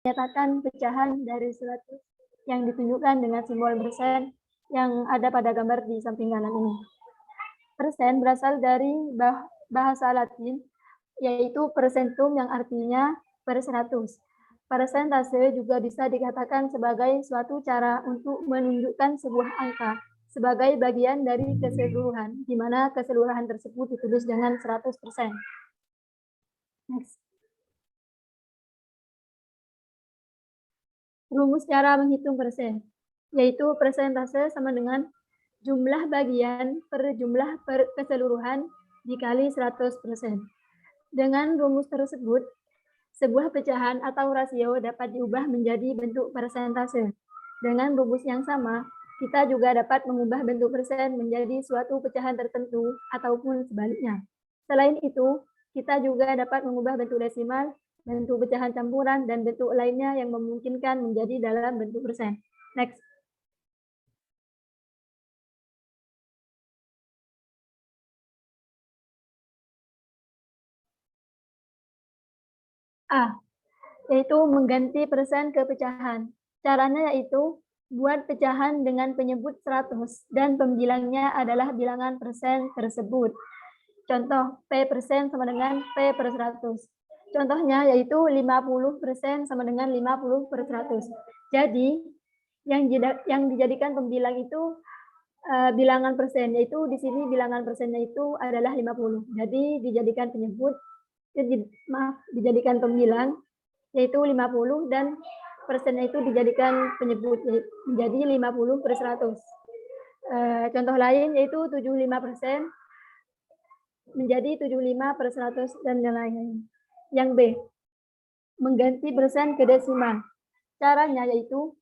menyatakan pecahan dari 100 yang ditunjukkan dengan simbol persen yang ada pada gambar di samping kanan ini. Persen berasal dari bahasa Latin, yaitu persentum yang artinya per 100. Persentase juga bisa dikatakan sebagai suatu cara untuk menunjukkan sebuah angka sebagai bagian dari keseluruhan, di mana keseluruhan tersebut ditulis dengan 100%. Next. Rumus cara menghitung persen, yaitu persentase sama dengan jumlah bagian per jumlah keseluruhan dikali 100%. Dengan rumus tersebut, sebuah pecahan atau rasio dapat diubah menjadi bentuk persentase. Dengan rumus yang sama, kita juga dapat mengubah bentuk persen menjadi suatu pecahan tertentu ataupun sebaliknya. Selain itu, kita juga dapat mengubah bentuk desimal, bentuk pecahan campuran, dan bentuk lainnya yang memungkinkan menjadi dalam bentuk persen. Next. A, yaitu mengganti persen ke pecahan. Caranya yaitu buat pecahan dengan penyebut 100 dan pembilangnya adalah bilangan persen tersebut. Contoh, P% sama dengan P per 100. Contohnya yaitu 50% sama dengan 50 per 100. Jadi, yang dijadikan pembilang itu bilangan persen, yaitu di sini bilangan persennya itu adalah 50. Jadi, dijadikan penyebut, dijadikan pembilang, yaitu 50, dan persennya itu dijadikan penyebut, menjadi 50 per 100. Contoh lain yaitu 75%, menjadi 75 per 100 dan lain-lain. Yang B, mengganti persen ke desimal. Caranya yaitu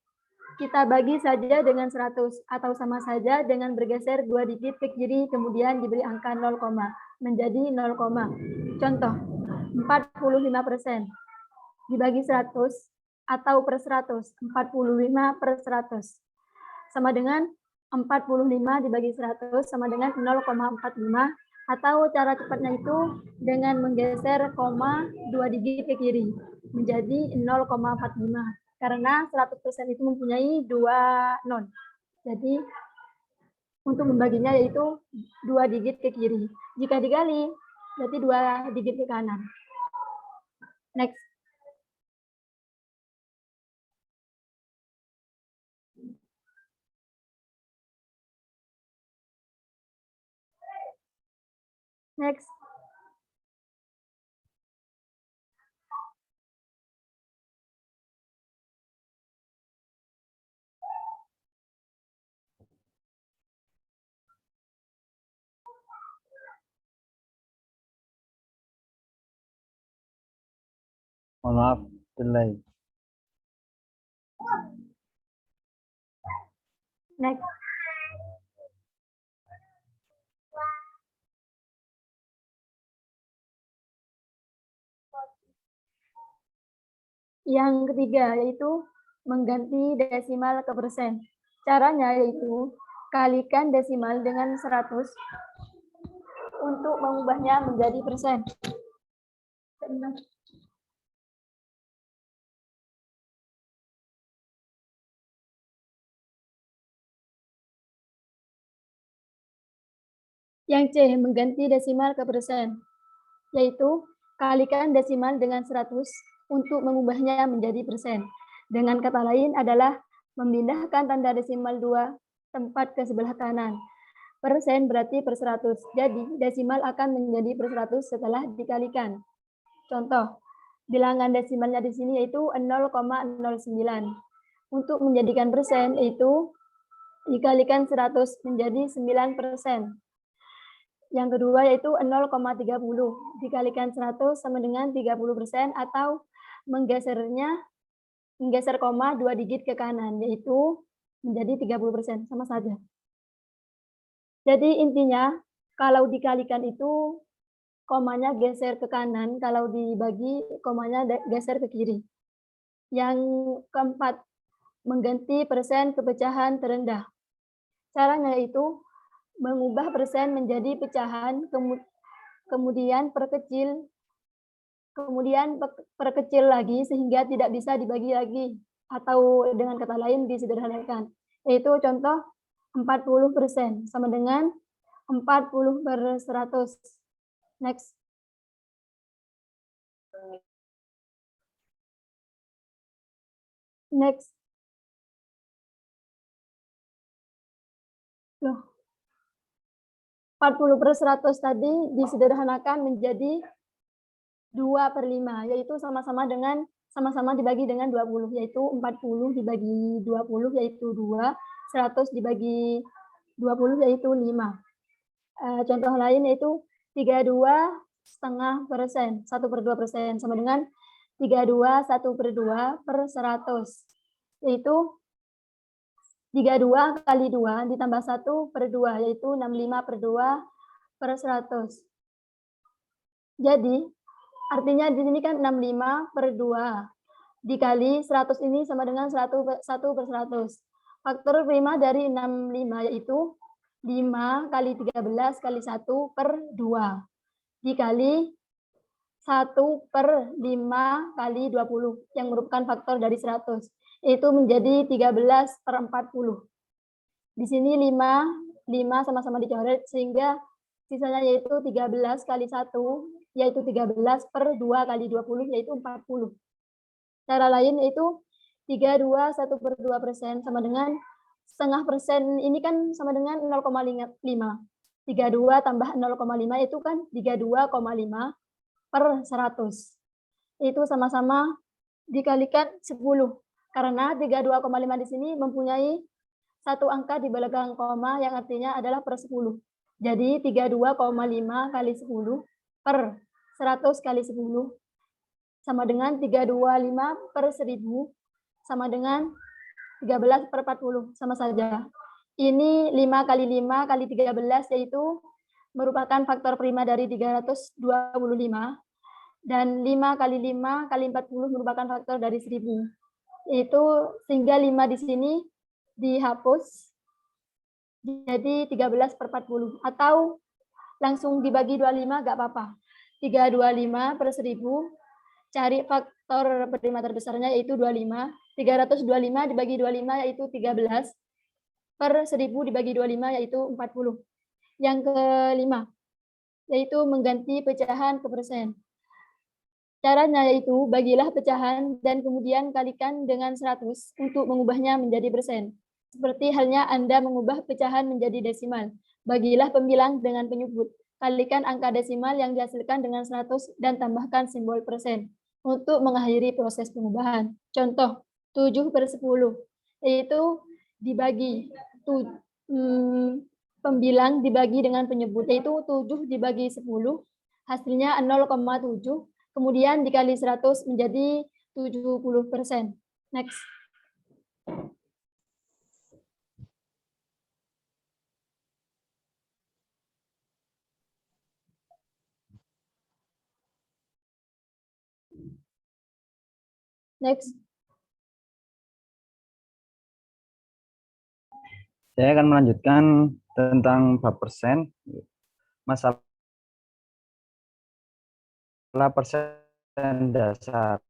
kita bagi saja dengan 100 atau sama saja dengan bergeser 2 digit ke kiri kemudian diberi angka 0, menjadi 0, contoh 45% dibagi 100 atau per 100, 45 per 100 sama dengan 45 dibagi 100 sama dengan 0,45, atau cara cepatnya itu dengan menggeser koma 2 digit ke kiri menjadi 0,45 karena 100% itu mempunyai 2 non. Jadi untuk membaginya yaitu 2 digit ke kiri. Jika dikali berarti 2 digit ke kanan. Next. Next. Mohon maaf, delay. Next. Yang ketiga yaitu mengganti desimal ke persen. Caranya yaitu kalikan desimal dengan 100 untuk mengubahnya menjadi persen. Yang C, mengganti desimal ke persen, yaitu kalikan desimal dengan 100 untuk mengubahnya menjadi persen. Dengan kata lain adalah memindahkan tanda desimal 2 tempat ke sebelah kanan. Persen berarti per 100, jadi desimal akan menjadi per 100 setelah dikalikan. Contoh, bilangan desimalnya di sini yaitu 0,09. Untuk menjadikan persen itu dikalikan 100 menjadi 9%. Yang kedua yaitu 0,30 dikalikan 100 sama dengan 30% atau menggeser koma 2 digit ke kanan yaitu menjadi 30%, sama saja. Jadi intinya kalau dikalikan itu komanya geser ke kanan, kalau dibagi komanya geser ke kiri. Yang keempat, mengganti persen ke pecahan terendah. Caranya yaitu mengubah persen menjadi pecahan, kemudian perkecil Kemudian perkecil lagi sehingga tidak bisa dibagi lagi, atau dengan kata lain disederhanakan. Yaitu contoh 40% sama dengan 40/100. Next. Next. Loh. 40/100 tadi disederhanakan menjadi 2/5, yaitu sama-sama dibagi dengan 20, yaitu 40 dibagi 20 yaitu 2, 100 dibagi 20 yaitu 5. Contoh lain yaitu 32,5%, 1/2% sama dengan 32 1/2/100, yaitu 32 kali 2 ditambah 1/2 yaitu 65/2/100. Jadi artinya di sini kan 65/2 dikali 100 ini sama dengan 1/100. Faktor prima dari 65 yaitu 5 kali 13 kali 1/2 dikali 1/5 kali 20 yang merupakan faktor dari 100, yaitu menjadi 13/40. Di sini 5 sama-sama dicoret sehingga sisanya yaitu 13 kali 1 yaitu 13/2 kali 20 yaitu 40. Cara lain yaitu 32 1/2% sama dengan setengah persen, ini kan sama dengan 0,5. 32 tambah 0,5 itu kan 32,5/100. Itu sama-sama dikalikan 10. Karena 32,5 di sini mempunyai satu angka di belakang koma yang artinya adalah per 10. Jadi 32,5 kali 10 per 100 kali 10 sama dengan 325/1000 sama dengan 13/40, sama saja. Ini 5 kali 5 kali 13 yaitu merupakan faktor prima dari 325 dan 5 kali 5 kali 40 merupakan faktor dari 1000. Yaitu sehingga 5 di sini dihapus jadi 13/40 atau langsung dibagi 25 enggak apa-apa. 325/1000 cari faktor prima terbesarnya yaitu 25. 325 dibagi 25 yaitu 13/1000 dibagi 25 yaitu 40. Yang kelima yaitu mengganti pecahan ke persen. Caranya yaitu bagilah pecahan dan kemudian kalikan dengan 100 untuk mengubahnya menjadi persen. Seperti halnya Anda mengubah pecahan menjadi desimal. Bagilah pembilang dengan penyebut. Kalikan angka desimal yang dihasilkan dengan 100 dan tambahkan simbol persen untuk mengakhiri proses pengubahan. Contoh 7/10 yaitu dibagi pembilang dibagi dengan penyebut yaitu 7 dibagi 10 hasilnya 0,7 kemudian dikali 100 menjadi 70%. Next. Next. Saya akan melanjutkan tentang bab persen. Masalah persen dasar.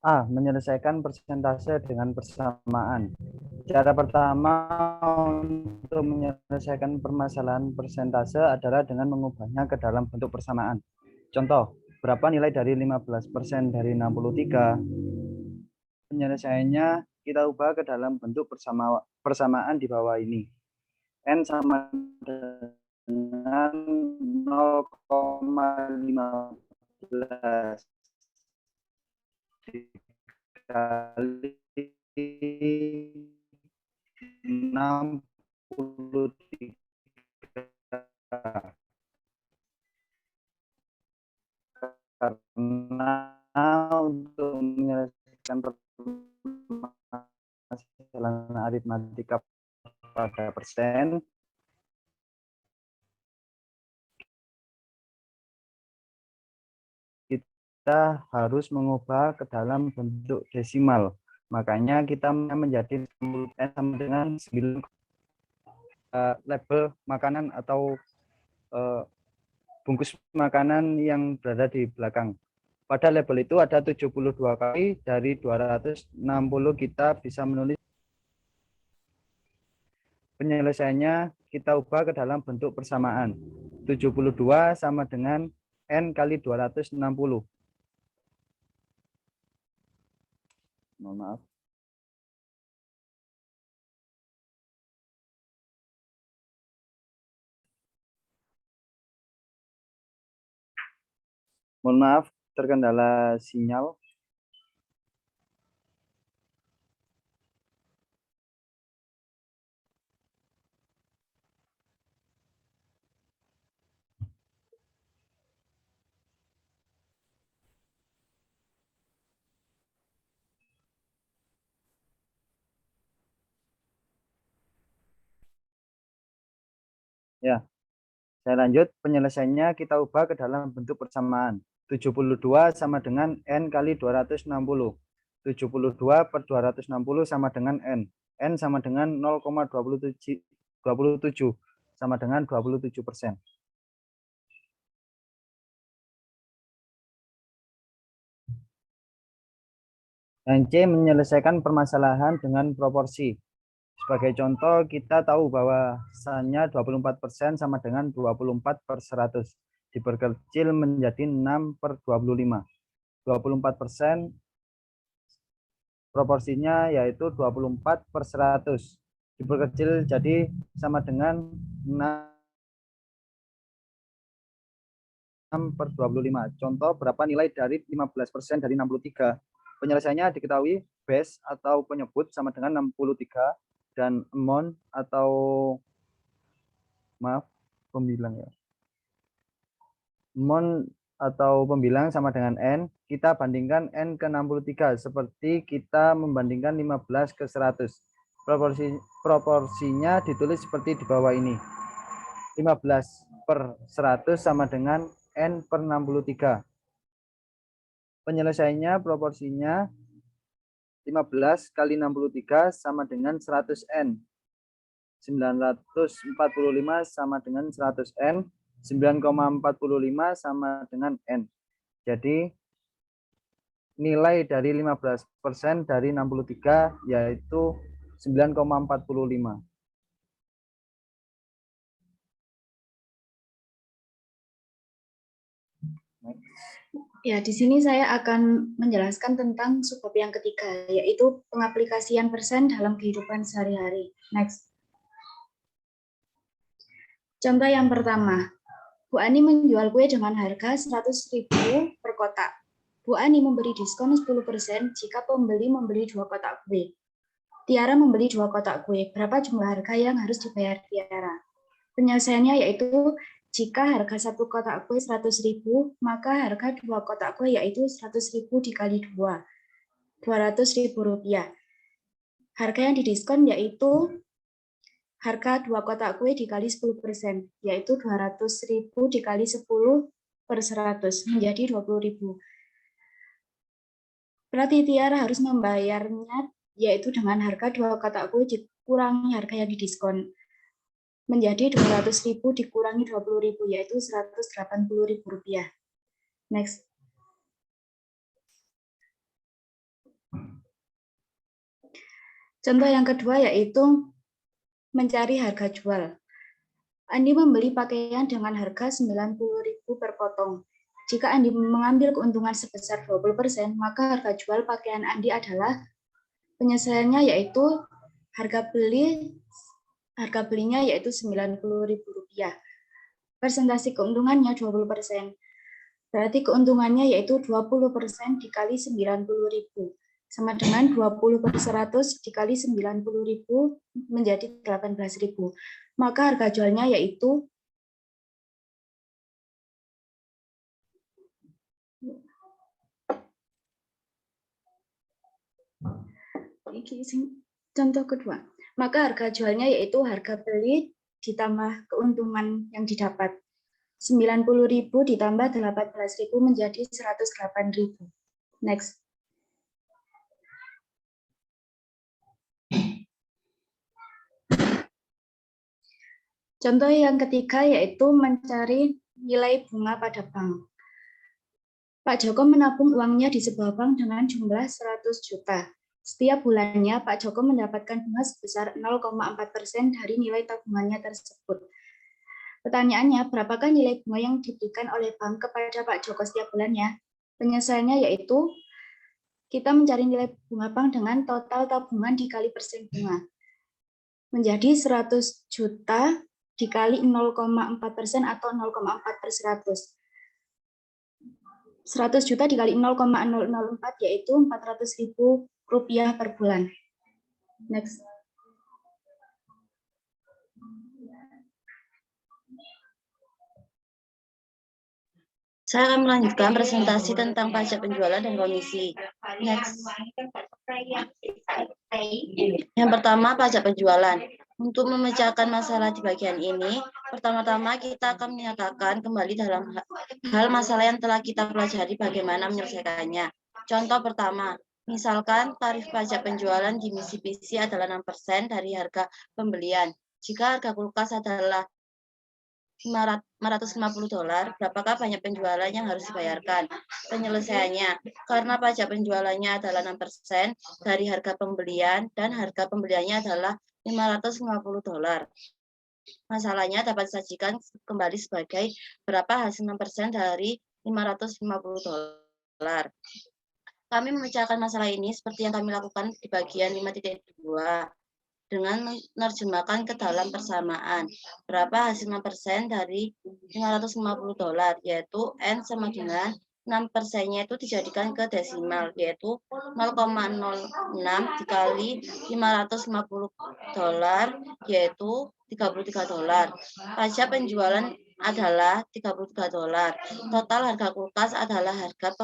A. Menyelesaikan persentase dengan persamaan. Cara pertama untuk menyelesaikan permasalahan persentase adalah dengan mengubahnya ke dalam bentuk persamaan. Contoh, berapa nilai dari 15% dari 63? Penyelesaiannya kita ubah ke dalam bentuk persamaan di bawah ini. N sama dengan 0,15 dikali 63. Karena untuk menyelesaikan permasalahan aritmatika pada persen, kita harus mengubah ke dalam bentuk desimal. Makanya kita menjadi sama dengan 9 label makanan atau bungkus makanan yang berada di belakang. Pada label itu ada 72 kali, dari 260 kita bisa menulis. Penyelesaiannya kita ubah ke dalam bentuk persamaan. 72 sama dengan N kali 260. Mohon maaf. Mohon maaf, terkendala sinyal. Ya, saya lanjut. Penyelesaiannya kita ubah ke dalam bentuk persamaan. 72 sama dengan N kali 260. 72 per 260 sama dengan N. N sama dengan 0,27 sama dengan 27%. Dan C, menyelesaikan permasalahan dengan proporsi. Sebagai contoh, kita tahu bahwasannya 24% sama dengan 24 per 100. Diperkecil menjadi 6 per 25. 24% proporsinya yaitu 24 per 100. Diperkecil jadi sama dengan 6 per 25. Contoh, berapa nilai dari 15% dari 63? Penyelesaiannya diketahui base atau penyebut sama dengan 63 dan amount atau pembilang ya. Amount atau pembilang sama dengan N, kita bandingkan N ke 63 seperti kita membandingkan 15 ke 100. Proporsinya ditulis seperti di bawah ini. 15 per 100 sama dengan N per 63. Penyelesaiannya proporsinya 15 kali 63 sama dengan 100 N. 945 sama dengan 100 N. 9,45 sama dengan N. Jadi nilai dari 15% dari 63 yaitu 9,45. Ya, di sini saya akan menjelaskan tentang subbab yang ketiga, yaitu pengaplikasian persen dalam kehidupan sehari-hari. Next. Contoh yang pertama, Bu Ani menjual kue dengan harga 100.000 per kotak. Bu Ani memberi diskon 10% jika pembeli membeli 2 kotak kue. Tiara membeli 2 kotak kue. Berapa jumlah harga yang harus dibayar Tiara? Penyelesaiannya yaitu jika harga 1 kotak kue 100.000, maka harga 2 kotak kue yaitu 100.000 dikali 2, 200.000 rupiah. Harga yang didiskon yaitu harga 2 kotak kue dikali 10%, yaitu 200.000 dikali 10 per 100, menjadi 20.000. Berarti Tiara harus membayarnya yaitu dengan harga 2 kotak kue dikurangi harga yang didiskon, menjadi 200.000 dikurangi 20.000, yaitu 180.000 rupiah. Next. Contoh yang kedua yaitu mencari harga jual. Andi membeli pakaian dengan harga 90.000 per potong. Jika Andi mengambil keuntungan sebesar 20%, maka harga jual pakaian Andi adalah, penyelesaiannya yaitu harga belinya yaitu 90.000 rupiah. Persentase keuntungannya 20%. Berarti keuntungannya yaitu 20% dikali 90.000 sama dengan 20 per 100 dikali 90.000 menjadi 18.000. Maka harga jualnya yaitu contoh kedua. Maka harga jualnya yaitu harga beli ditambah keuntungan yang didapat. 90.000 ditambah 18.000 menjadi 108.000. Next. Contoh yang ketiga yaitu mencari nilai bunga pada bank. Pak Joko menabung uangnya di sebuah bank dengan jumlah 100 juta. Setiap bulannya Pak Joko mendapatkan bunga sebesar 0,4% dari nilai tabungannya tersebut. Pertanyaannya, berapakah nilai bunga yang diberikan oleh bank kepada Pak Joko setiap bulannya? Penyelesaiannya yaitu kita mencari nilai bunga bank dengan total tabungan dikali persen bunga. Menjadi 100 juta dikali 0,4% atau 0,4/100. 100 juta dikali 0,004 yaitu 400.000 rupiah per bulan. Next. Saya akan melanjutkan presentasi tentang pajak penjualan dan komisi. Next. Yang pertama, pajak penjualan. Untuk memecahkan masalah di bagian ini, pertama-tama kita akan menyatakan kembali dalam hal masalah yang telah kita pelajari bagaimana menyelesaikannya. Contoh pertama, misalkan tarif pajak penjualan di Mitsubishi adalah 6% dari harga pembelian. Jika harga kulkas adalah $550, berapakah banyak penjualan yang harus dibayarkan? Penyelesaiannya, karena pajak penjualannya adalah 6% dari harga pembelian dan harga pembeliannya adalah $550. Masalahnya dapat disajikan kembali sebagai berapa hasil 6% dari $550. Kami memecahkan masalah ini seperti yang kami lakukan di bagian 5.2. dengan menerjemahkan ke dalam persamaan. Berapa hasil 6% dari $550, yaitu N sama dengan 6%-nya itu dijadikan ke desimal, yaitu 0,06 dikali $550, yaitu $33. Pajak penjualan adalah $33. Total harga kulkas adalah harga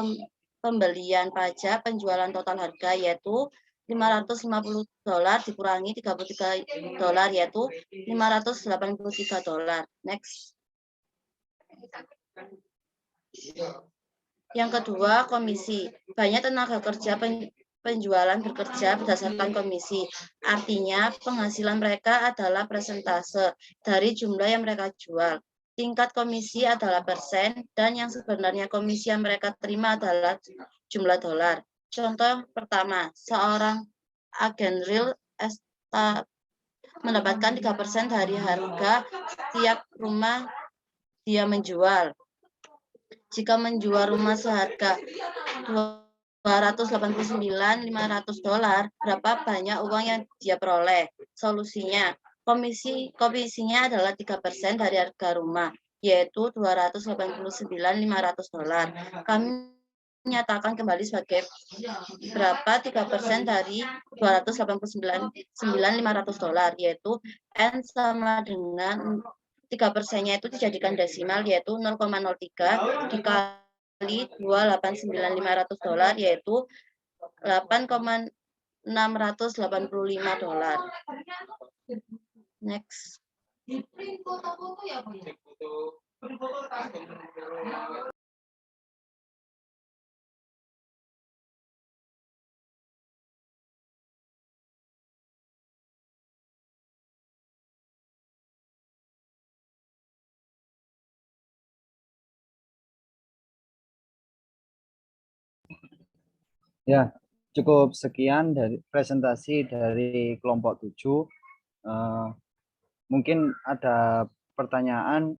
pembelian. Pajak penjualan total harga yaitu $550 dikurangi $33 yaitu $583. Next. Yang kedua, komisi. Banyak tenaga kerja penjualan bekerja berdasarkan komisi. Artinya, penghasilan mereka adalah persentase dari jumlah yang mereka jual. Tingkat komisi adalah persen, dan yang sebenarnya komisi yang mereka terima adalah jumlah dolar. Contoh pertama, seorang agen real estate mendapatkan 3% dari harga setiap rumah dia menjual. Jika menjual rumah seharga $289.500, berapa banyak uang yang dia peroleh? Solusinya, komisinya adalah 3% dari harga rumah, yaitu $289.500. Kami menyatakan kembali sebagai berapa 3% dari $289.500, yaitu N sama dengan 3%-nya itu dijadikan desimal, yaitu 0,03 dikali $289.500, yaitu $8,685. Next. Ya, cukup sekian dari presentasi dari kelompok 7. Mungkin ada pertanyaan